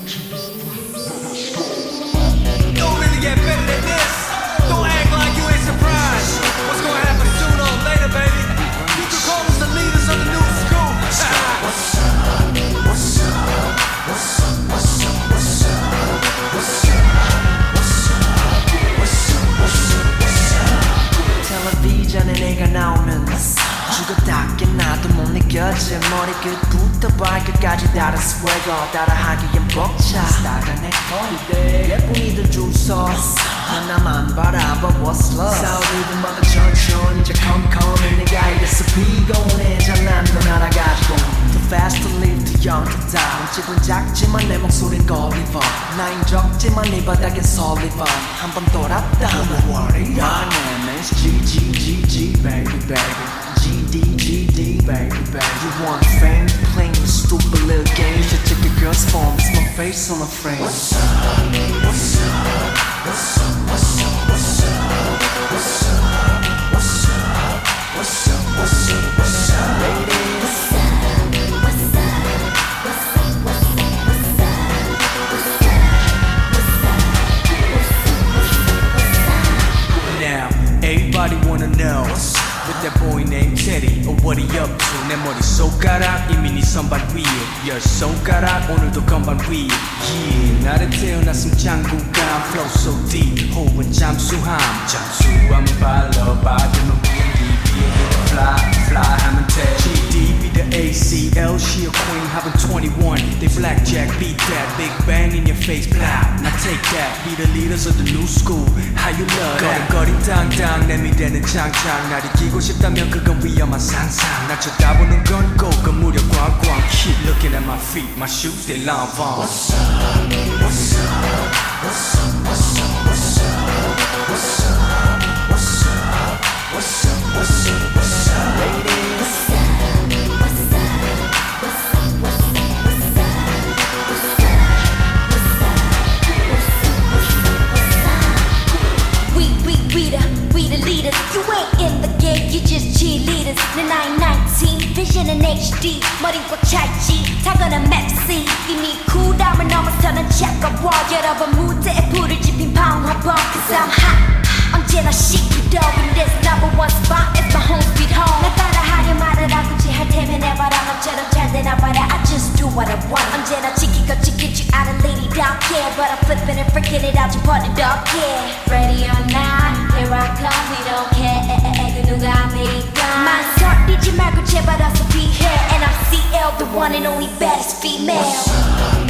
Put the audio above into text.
Don't really get better than this. Don't act like you ain't surprised. What's gonna happen sooner or later, baby? You can call us the leaders of the new school. What's up? What's up? What's up? What's up? What's up? What's up? What's up? What's up? What's up? 텔레비전에 내가 나오면 죽었다 깨나도 못 느껴져 머리끝부터 발끝까지 다른 스웨거 따라하기엔 벅차 스타가 내 거리대 예쁜이들 줄서 하나만 바라봐 what's love 싸우리든 뭐가 천천히 이제 컴컴해 내가 이래서 피곤해 잘난 건 알아가지고 Too fast to live, too young to die 몸집은 작지만 내 목소린 걸리버 나인 적지만 네 바닥엔 설리버 한번 돌았다 Don't worry My name is G, baby, baby GD, baby, baby You want fame? Playing a stupid little game You should take a girl's phone It's my face on a frame What's up? What's up? What's up? What's up? What's up? What's up? What's up? What's up? What's up? What's up? Ladies Now, everybody wanna know With that boy named Teddy, or what he up to 내 머리 손가락 이미 네 선반 위에 열 손가락 오늘도 건반 위에 Yeah, 나를 태어났음 장구감 Flow so deep, 호흡은 잠수함 잠수함은 발로 빠지면 비행기 위에 fly, fly 하면 돼 GD be the ACL, she a queen having 21 They blackjack, beat that, big bang in your face, blah Now take that, be the leaders of the new school How you love that 거린 당당 내 미래는 장장 날 이기고 싶다면 그건 위험한 상상 날 쳐다보는 건 꼭 그 무려 꽝꽝 Keep looking at my feet, my shoes they long from What's up? What's up? What's up? What's up? What's up? What's up? What's up? What's up? What's up? What's up? Ladies We the leaders. You ain't in the game, you just cheerleaders. 내 나이 19, vision은 HD. 머리 꽉 찰지, 타고난 맵시. 이미 쿨다운을 넘어서는 차가워. 여러분 무대에 불을 지핀 방화범. Cause I'm hot. 언제나 시키도 in this number one spot. It's my home sweet home. 나 따라하려 말을 하고 지할 테면 해봐라. 너처럼 잘 되나 봐라. I just do what I want. 언제나 지키고 지킬 줄 아는 lady don't care. But I'm flipping and freaking it out. 좀 버는 don't care. Ready or not. Here I come, we don't care. 그 누가 믿건 망설이지 말고 제발 어서 be here. And I'm CL, the one and only baddest female.